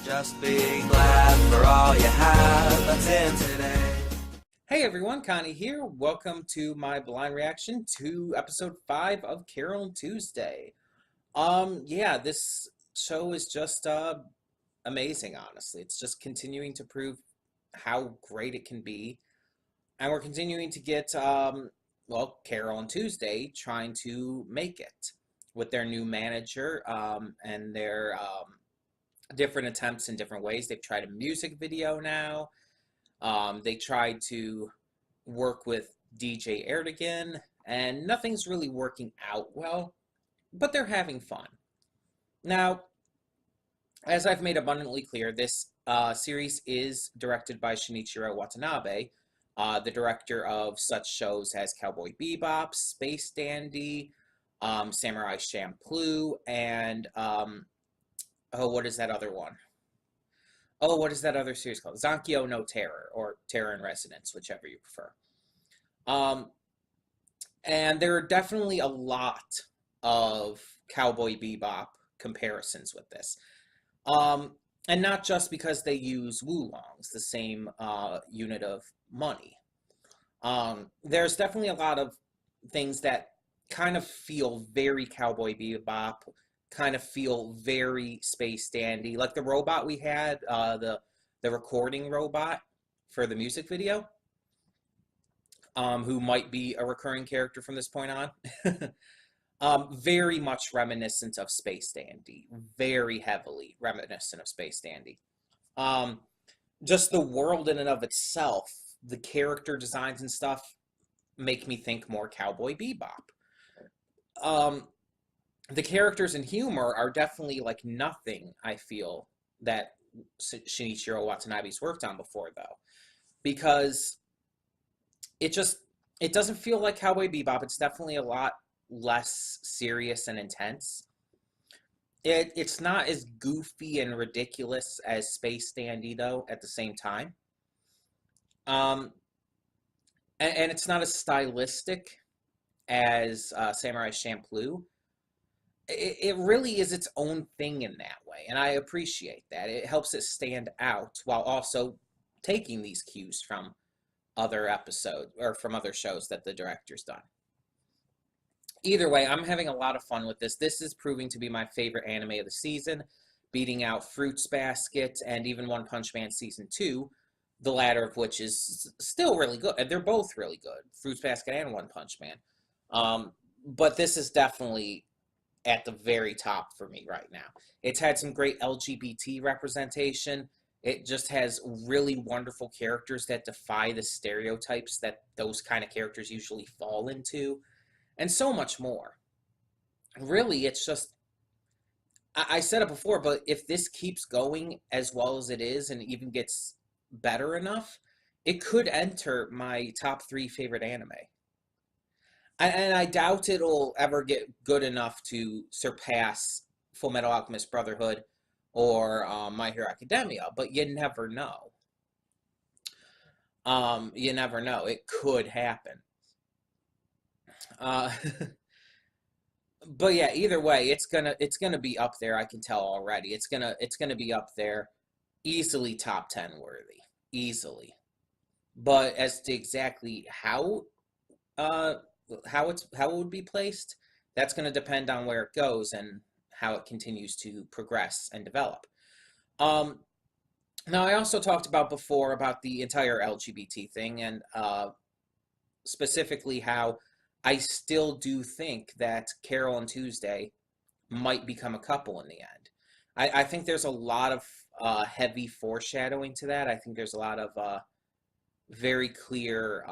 Just be glad for all you have that's in today. Hey everyone, Connie here. Welcome to my blind reaction to episode 5 of Carole and Tuesday. Yeah, this show is just amazing, honestly. It's just continuing to prove how great it can be. And we're continuing to get Carole and Tuesday trying to make it with their new manager and their different attempts in different ways. They've tried a music video now. They tried to work with DJ Erdogan, and nothing's really working out well, but they're having fun. Now, as I've made abundantly clear, this series is directed by Shinichiro Watanabe, the director of such shows as Cowboy Bebop, Space Dandy, Samurai Champloo, and what is that other one? Oh, what is that other series called? Zankyo no Terror, or Terror in Residence, whichever you prefer. And there are definitely a lot of Cowboy Bebop comparisons with this. And not just because they use Wulongs, the same unit of money. There's definitely a lot of things that kind of feel very Cowboy Bebop, kind of feel very Space Dandy, like the robot we had, the recording robot for the music video, who might be a recurring character from this point on. Very much reminiscent of Space Dandy, very heavily reminiscent of Space Dandy. Just the world in and of itself, the character designs and stuff make me think more Cowboy Bebop. The characters and humor are definitely like nothing, I feel, that Shinichiro Watanabe's worked on before, though. Because it doesn't feel like Cowboy Bebop. It's definitely a lot less serious and intense. It's not as goofy and ridiculous as Space Dandy, though, at the same time. And it's not as stylistic as Samurai Champloo. It really is its own thing in that way, and I appreciate that. It helps it stand out while also taking these cues from other episodes or from other shows that the director's done. Either way, I'm having a lot of fun with this. This is proving to be my favorite anime of the season, beating out Fruits Basket and even One Punch Man Season 2, the latter of which is still really good. They're both really good, Fruits Basket and One Punch Man. But this is definitely at the very top for me right now. It's had some great LGBT representation. It just has really wonderful characters that defy the stereotypes that those kind of characters usually fall into, and so much more. Really, it's just, I said it before, but if this keeps going as well as it is and even gets better enough, it could enter my top 3 favorite anime. And I doubt it'll ever get good enough to surpass Fullmetal Alchemist Brotherhood or My Hero Academia, but you never know. You never know. It could happen. But yeah, either way, it's gonna be up there. I can tell already. It's gonna be up there, easily top 10 worthy, easily. But as to exactly how it would be placed, that's going to depend on where it goes and how it continues to progress and develop. Now, I also talked about before about the entire LGBT thing, and specifically how I still do think that Carole and Tuesday might become a couple in the end. I think there's a lot of heavy foreshadowing to that. I think there's a lot of very clear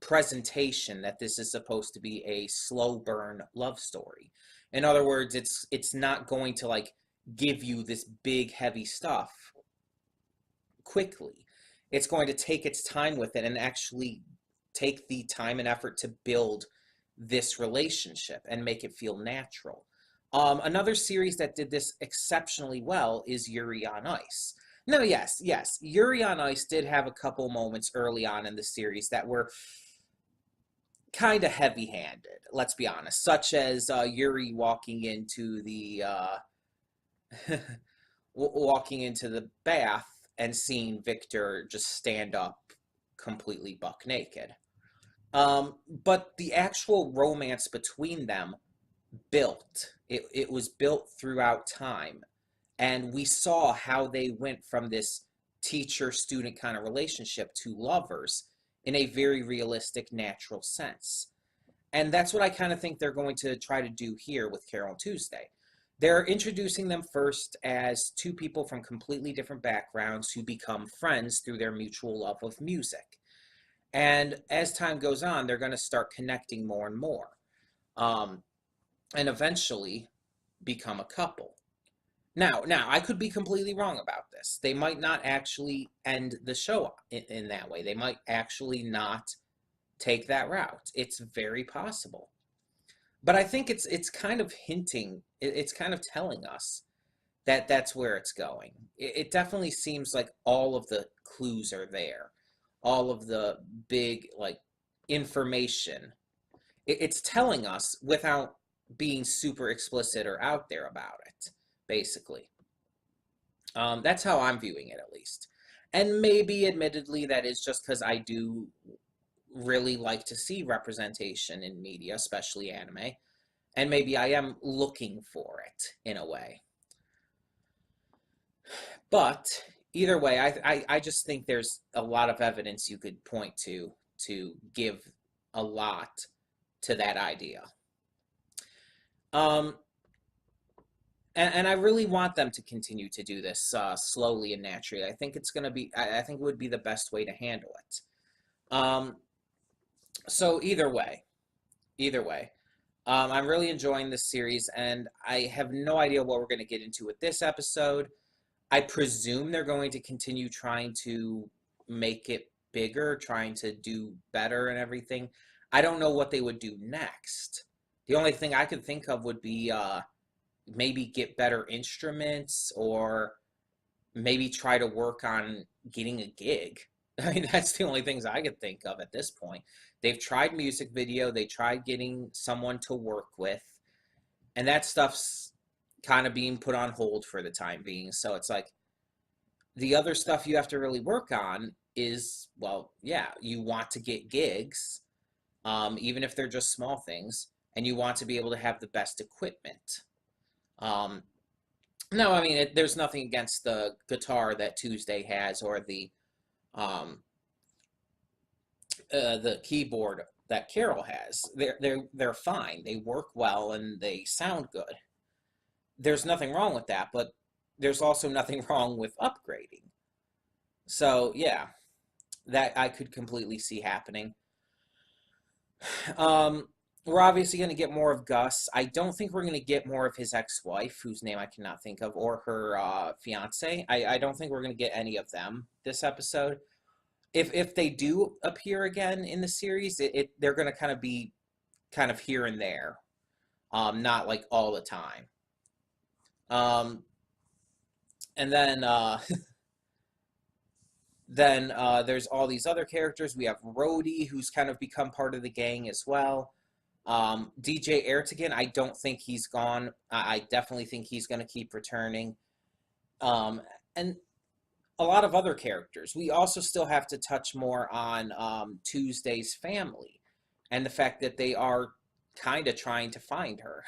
presentation that this is supposed to be a slow burn love story. In other words, it's not going to like give you this big heavy stuff quickly. It's going to take its time with it and actually take the time and effort to build this relationship and make it feel natural. Another series that did this exceptionally well is Yuri on Ice. No, yes, Yuri on Ice did have a couple moments early on in the series that were kind of heavy-handed, let's be honest, such as Yuri walking into the walking into the bath and seeing Victor just stand up completely buck naked. But the actual romance between them it was built throughout time. And we saw how they went from this teacher student kind of relationship to lovers in a very realistic, natural sense. And that's what I kind of think they're going to try to do here with Carole and Tuesday. They're introducing them first as two people from completely different backgrounds who become friends through their mutual love of music. And as time goes on, they're going to start connecting more and more, um, and eventually become a couple. Now, I could be completely wrong about this. They might not actually end the show in that way. They might actually not take that route. It's very possible. But I think it's kind of hinting, it's kind of telling us that that's where it's going. It definitely seems like all of the clues are there. All of the big like information. It's telling us without being super explicit or out there about it, basically. That's how I'm viewing it, at least. And maybe, admittedly, that is just because I do really like to see representation in media, especially anime. And maybe I am looking for it in a way. But either way, I just think there's a lot of evidence you could point to give a lot to that idea. Um, and I really want them to continue to do this slowly and naturally. I think it's going to be, I think it would be the best way to handle it. Um, so either way, I'm really enjoying this series, and I have no idea what we're going to get into with this episode. I presume they're going to continue trying to make it bigger, trying to do better and everything. I don't know what they would do next. The only thing I could think of would be maybe get better instruments or maybe try to work on getting a gig. I mean, that's the only things I could think of at this point. They've tried music video, they tried getting someone to work with, and that stuff's kind of being put on hold for the time being. So it's like the other stuff you have to really work on is, well, yeah, you want to get gigs, even if they're just small things, and you want to be able to have the best equipment. Um, no, I mean, there's nothing against the guitar that Tuesday has or um, the keyboard that Carole has. They're fine. They work well and they sound good. There's nothing wrong with that, but there's also nothing wrong with upgrading. So yeah, that I could completely see happening. Um, we're obviously going to get more of Gus. I don't think we're going to get more of his ex-wife, whose name I cannot think of, or her fiance. I don't think we're going to get any of them this episode. If they do appear again in the series, they're going to kind of be kind of here and there, not like all the time. Um, and then there's all these other characters. We have Rhodey, who's kind of become part of the gang as well. DJ Ertigan, I don't think he's gone. I definitely think he's going to keep returning. And a lot of other characters. We also still have to touch more on Tuesday's family and the fact that they are kind of trying to find her.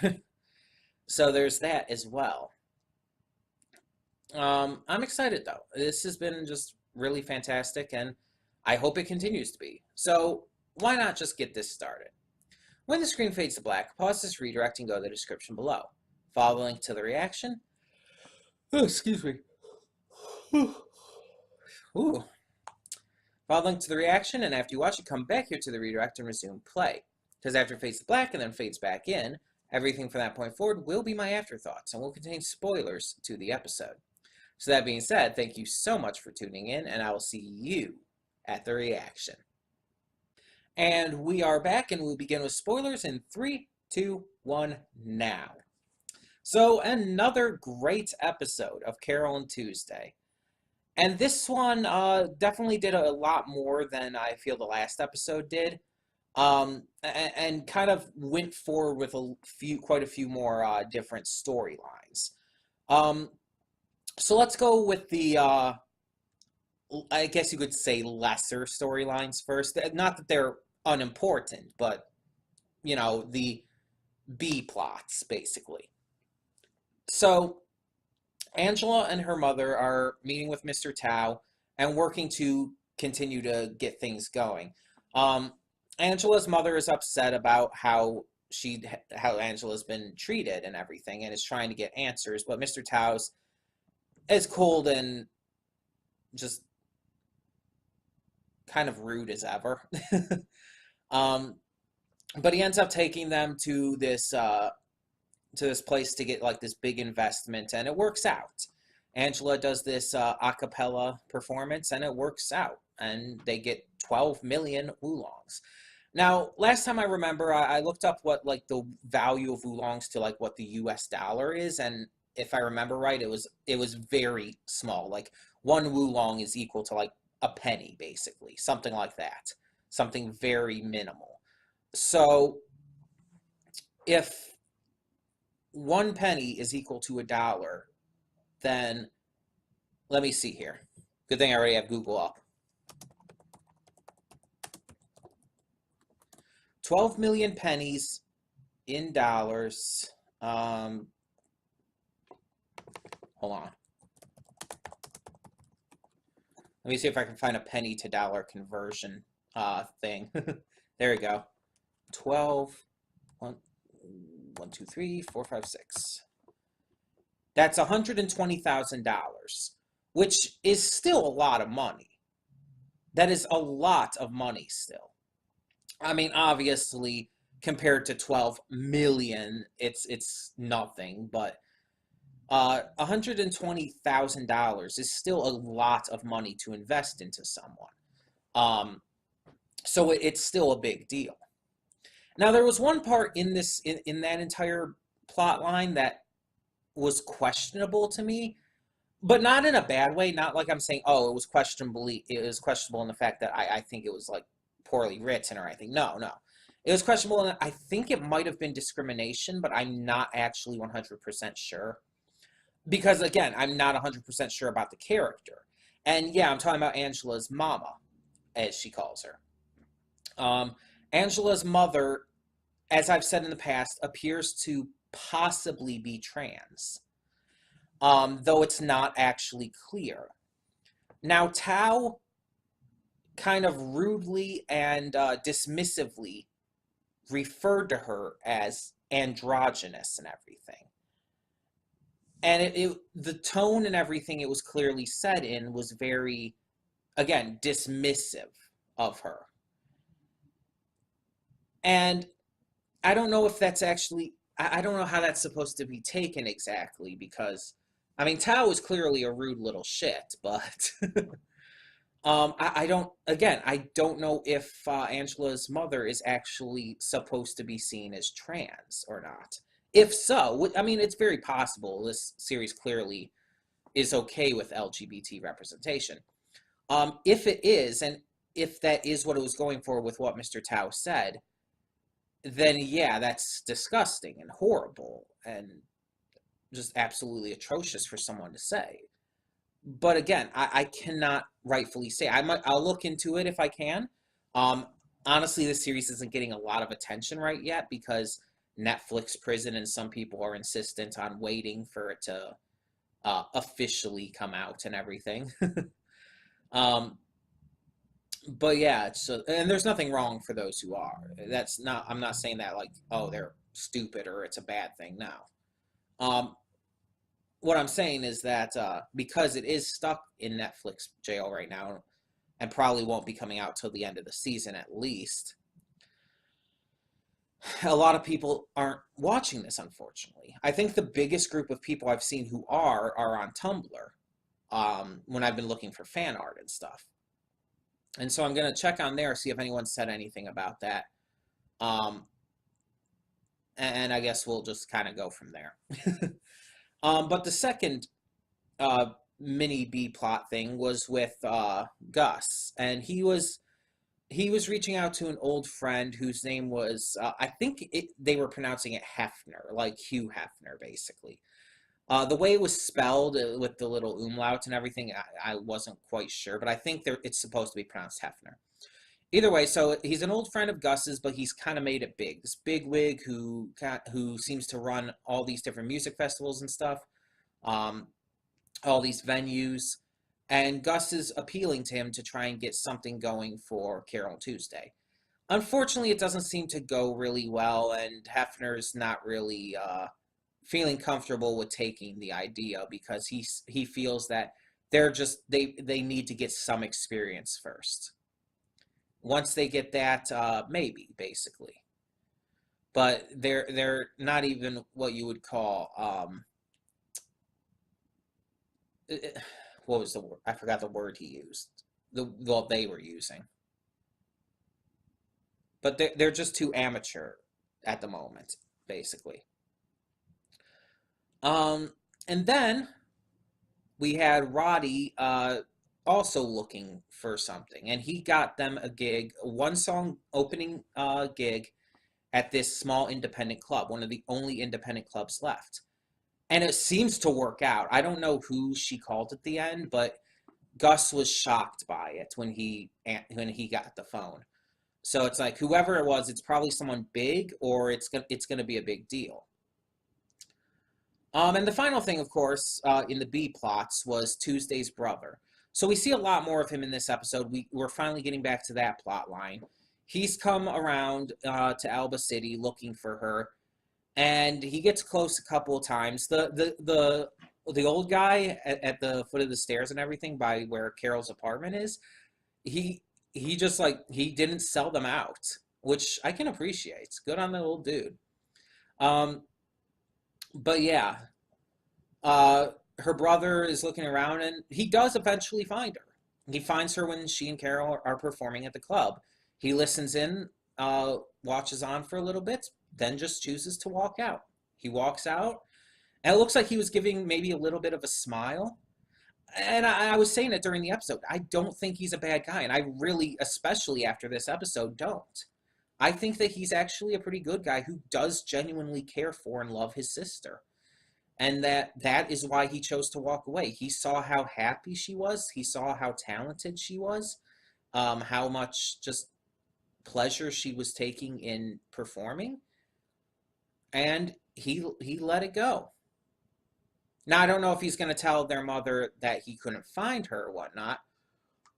So there's that as well. I'm excited though. This has been just really fantastic, and I hope it continues to be. So why not just get this started? When the screen fades to black, pause this redirect and go to the description below. Follow the link to the reaction. Oh, excuse me. Ooh. Follow the link to the reaction, and after you watch it, come back here to the redirect and resume play. Because after it fades to black and then fades back in, everything from that point forward will be my afterthoughts and will contain spoilers to the episode. So that being said, thank you so much for tuning in, and I will see you at the reaction. And we are back, and we'll begin with spoilers in 3, 2, 1, now. So another great episode of Carole and Tuesday. And this one definitely did a lot more than I feel the last episode did. And kind of went forward with quite a few more different storylines. Um, So let's go with the I guess you could say lesser storylines first. Not that they're unimportant, but the B plots basically. So Angela and her mother are meeting with Mr. Tao and working to continue to get things going. Um, Angela's mother is upset about how Angela's been treated and everything, and is trying to get answers. But Mr. Tao's as cold and just kind of rude as ever. um, but he ends up taking them to this place to get like this big investment, and it works out. Angela does this a cappella performance, and it works out, and they get 12 million oolongs. Now, last time I remember, I looked up what like the value of oolongs to like what the US dollar is, and if I remember right, it was very small. Like one oolong is equal to like a penny, basically, something like that, something very minimal. So if one penny is equal to a dollar, then let me see here. Good thing I already have Google up. 12 million pennies in dollars. Hold on. Let me see if I can find a penny to dollar conversion thing. There we go. 12, 1, 2, 3, 4, 5, 6. That's $120,000, which is still a lot of money. That is a lot of money still. I mean, obviously, compared to 12 million, it's nothing, but $120,000 is still a lot of money to invest into someone. So it's still a big deal. Now, there was one part in that entire plot line that was questionable to me, but not in a bad way. Not like I'm saying, oh, it was questionable in the fact that I think it was like poorly written or anything. No, no. It was questionable, and I think it might have been discrimination, but I'm not actually 100% sure. Because, again, I'm not 100% sure about the character. And, yeah, I'm talking about Angela's mama, as she calls her. Angela's mother, as I've said in the past, appears to possibly be trans, though it's not actually clear. Now, Tao kind of rudely and dismissively referred to her as androgynous and everything. And the tone and everything it was clearly said in was very, again, dismissive of her. And I don't know if that's actually, I don't know how that's supposed to be taken exactly, because, I mean, Tao is clearly a rude little shit, but I don't know if Angela's mother is actually supposed to be seen as trans or not. If so, I mean, it's very possible. This series clearly is okay with LGBT representation. If it is, and if that is what it was going for with what Mr. Tao said, then yeah, that's disgusting and horrible and just absolutely atrocious for someone to say. But again, I cannot rightfully say. I'll look into it if I can. Um, Honestly, this series isn't getting a lot of attention right yet because Netflix Prison and some people are insistent on waiting for it to officially come out and everything. um, but yeah, so and there's nothing wrong for those who are. That's not. I'm not saying that like, oh, they're stupid or it's a bad thing. No. Um, what I'm saying is that because it is stuck in Netflix jail right now, and probably won't be coming out till the end of the season at least, a lot of people aren't watching this, unfortunately. I think the biggest group of people I've seen who are on Tumblr, when I've been looking for fan art and stuff. And so I'm going to check on there, see if anyone said anything about that. And I guess we'll just kind of go from there. But the second mini B plot thing was with Gus, and he was reaching out to an old friend whose name was they were pronouncing it Hefner, like Hugh Hefner, basically. The way it was spelled with the little umlaut and everything, I wasn't quite sure, but I think it's supposed to be pronounced Hefner. Either way, so he's an old friend of Gus's, but he's kind of made it big. This bigwig who seems to run all these different music festivals and stuff, um, all these venues, and Gus is appealing to him to try and get something going for Carole Tuesday. Unfortunately, it doesn't seem to go really well, and Hefner's not really feeling comfortable with taking the idea because he feels that they need to get some experience first. Once they get that, maybe basically, but they're not even what you would call what was the word? I forgot the word he used. What they were using, but they're just too amateur at the moment, basically. And then we had Roddy also looking for something, and he got them a gig, a one-song opening gig at this small independent club, one of the only independent clubs left. And it seems to work out. I don't know who she called at the end, but Gus was shocked by it when he got the phone. So it's like whoever it was, it's probably someone big, or it's gonna be a big deal. And the final thing, of course, in the B plots was Tuesday's brother. So we see a lot more of him in this episode. We're finally getting back to that plot line. He's come around to Alba City looking for her, and he gets close a couple of times. The old guy at the foot of the stairs and everything by where Carole's apartment is, he just he didn't sell them out, which I can appreciate. It's good on the old dude. But yeah, her brother is looking around, and he does eventually find her. He finds her when she and Carole are performing at the club. He listens in, watches on for a little bit, then just chooses to walk out. He walks out, and it looks like he was giving maybe a little bit of a smile. And I was saying it during the episode. I don't think he's a bad guy, and I really, especially after this episode, don't. I think that he's actually a pretty good guy who does genuinely care for and love his sister. And that is why he chose to walk away. He saw how happy she was. He saw how talented she was, how much just pleasure she was taking in performing, and he let it go. Now, I don't know if he's going to tell their mother that he couldn't find her or whatnot,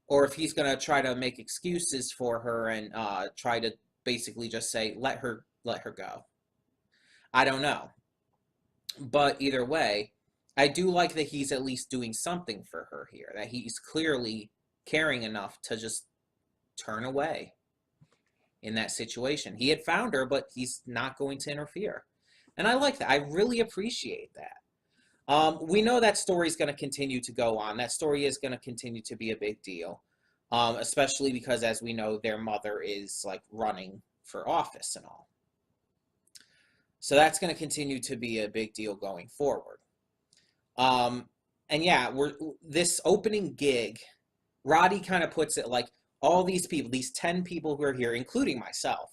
or if he's going to try to make excuses for her and try to basically just say, let her go. I don't know. But either way, I do like that he's at least doing something for her here, that he's clearly caring enough to just turn away in that situation. He had found her, but he's not going to interfere. And I like that. I really appreciate that. We know that story is going to continue to go on. That story is going to continue to be a big deal, especially because, as we know, their mother is running for office and all. So that's going to continue to be a big deal going forward. And yeah, this opening gig, Roddy kind of puts it like all these people, these 10 people who are here, including myself.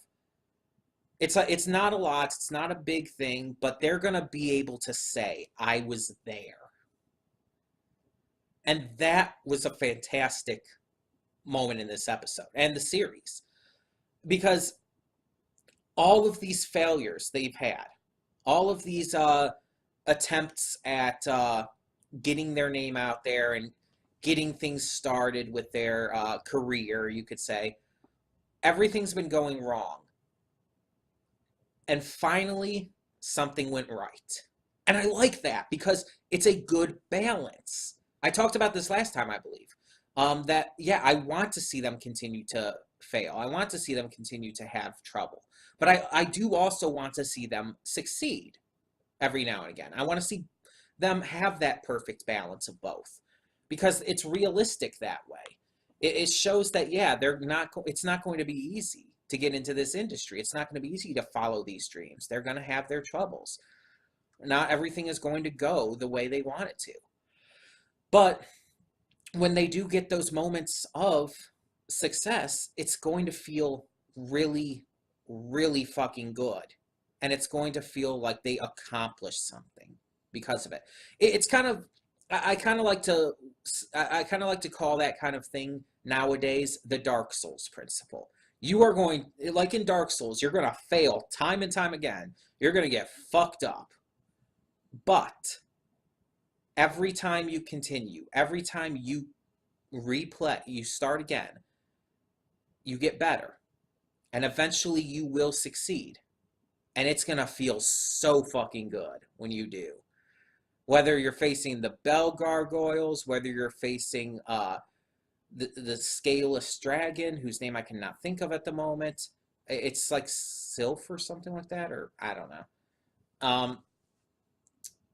It's not a lot, it's not a big thing, but they're going to be able to say, I was there. And that was a fantastic moment in this episode and the series. Because all of these failures they've had, all of these attempts at getting their name out there and getting things started with their career, you could say, everything's been going wrong. And finally, something went right. And I like that because it's a good balance. I talked about this last time, I believe. That, yeah, I want to see them continue to fail. I want to see them continue to have trouble. But I do also want to see them succeed every now and again. I want to see them have that perfect balance of both because it's realistic that way. It shows that, yeah, it's not going to be easy to get into this industry. It's not going to be easy to follow these dreams. They're going to have their troubles. Not everything is going to go the way they want it to. But when they do get those moments of success, it's going to feel really, really fucking good. And it's going to feel like they accomplished something because of it. It's kind of, I kind of like to, I kind of like to call that kind of thing nowadays the Dark Souls principle. You are going, like in Dark Souls, you're going to fail time and time again. You're going to get fucked up. But every time you continue, every time you replay, you start again, you get better. And eventually you will succeed. And it's going to feel so fucking good when you do. Whether you're facing the bell gargoyles, whether you're facing the scaleless dragon, whose name I cannot think of at the moment. It's like Sylph or something like that, or I don't know.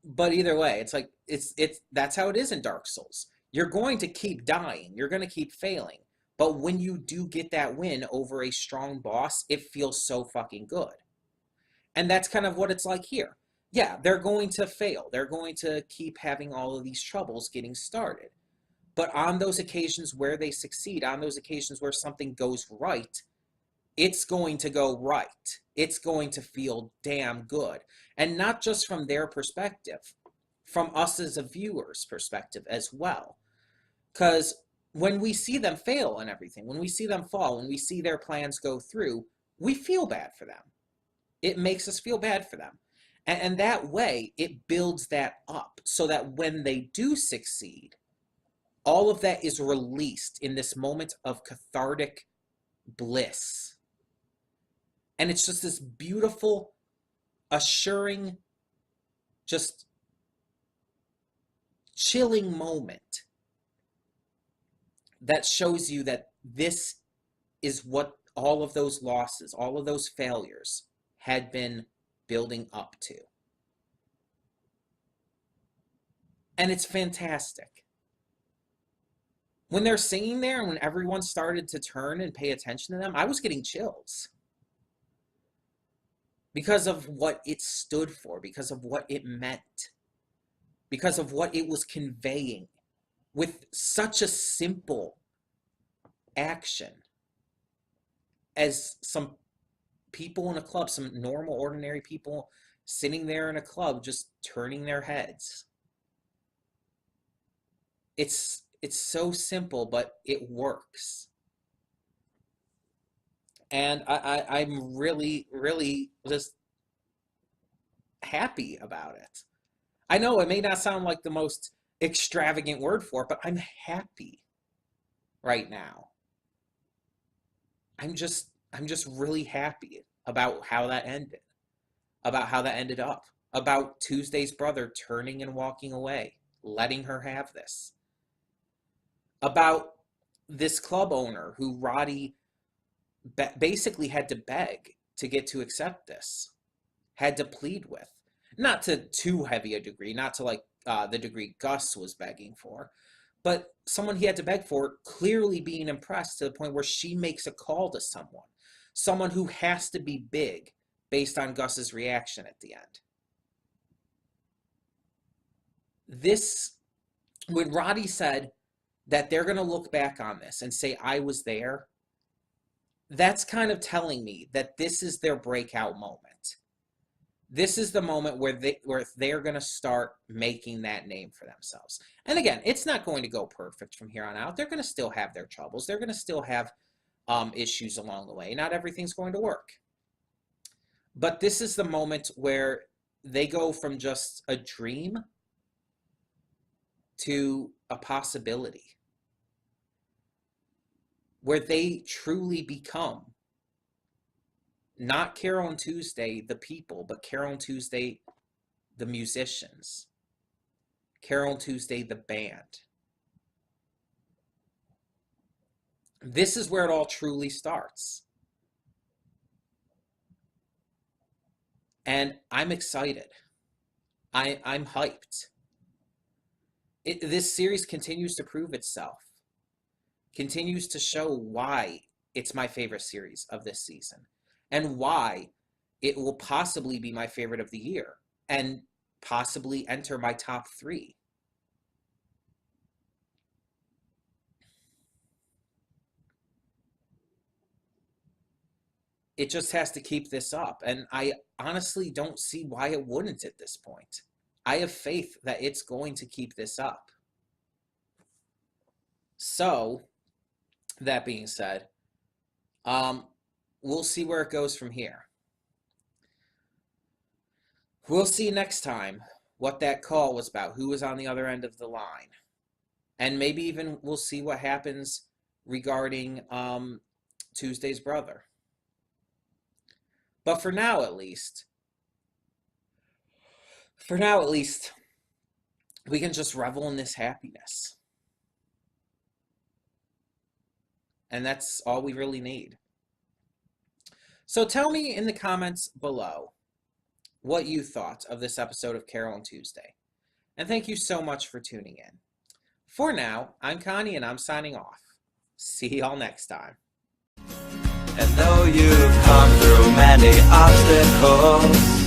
But either way, it's like it's that's how it is in Dark Souls. You're going to keep dying. You're going to keep failing. But when you do get that win over a strong boss, it feels so fucking good. And that's kind of what it's like here. Yeah, they're going to fail. They're going to keep having all of these troubles getting started. But on those occasions where they succeed, on those occasions where something goes right, it's going to go right. It's going to feel damn good. And not just from their perspective, from us as a viewer's perspective as well. Because when we see them fail and everything, when we see them fall, when we see their plans go through, we feel bad for them. It makes us feel bad for them. And that way, it builds that up so that when they do succeed, all of that is released in this moment of cathartic bliss. And it's just this beautiful, assuring, just chilling moment that shows you that this is what all of those losses, all of those failures had been building up to. And it's fantastic. When they're singing there and when everyone started to turn and pay attention to them, I was getting chills. Because of what it stood for, because of what it meant, because of what it was conveying with such a simple action as some people in a club, some normal, ordinary people sitting there in a club just turning their heads. It's so simple, but it works. And I'm really, really just happy about it. I know it may not sound like the most extravagant word for it, but I'm happy right now. I'm just really happy about how that ended, about how that ended up, about Tuesday's brother turning and walking away, letting her have this, about this club owner who Roddy basically had to beg to get to accept this, had to plead with, not to too heavy a degree, not to like the degree Gus was begging for, but someone he had to beg for, clearly being impressed to the point where she makes a call to someone who has to be big based on Gus's reaction at the end. This, when Roddy said that they're going to look back on this and say, I was there, that's kind of telling me that this is their breakout moment. This is the moment where they're going to start making that name for themselves. And again, it's not going to go perfect from here on out. They're going to still have their troubles. They're going to still have issues along the way. Not everything's going to work. But this is the moment where they go from just a dream to a possibility, where they truly become not Carole and Tuesday, the people, but Carole and Tuesday, the musicians. Carole and Tuesday, the band. This is where it all truly starts. And I'm excited. I'm hyped. This series continues to prove itself. Continues to show why it's my favorite series of this season. And why it will possibly be my favorite of the year. And possibly enter my top 3. It just has to keep this up. And I honestly don't see why it wouldn't at this point. I have faith that it's going to keep this up. So, that being said, we'll see where it goes from here. We'll see next time what that call was about, who was on the other end of the line. And maybe even we'll see what happens regarding Tuesday's brother. But for now at least, we can just revel in this happiness. And that's all we really need. So tell me in the comments below what you thought of this episode of Carole and Tuesday. And thank you so much for tuning in. For now, I'm Connie and I'm signing off. See y'all next time. And though you've come through many obstacles,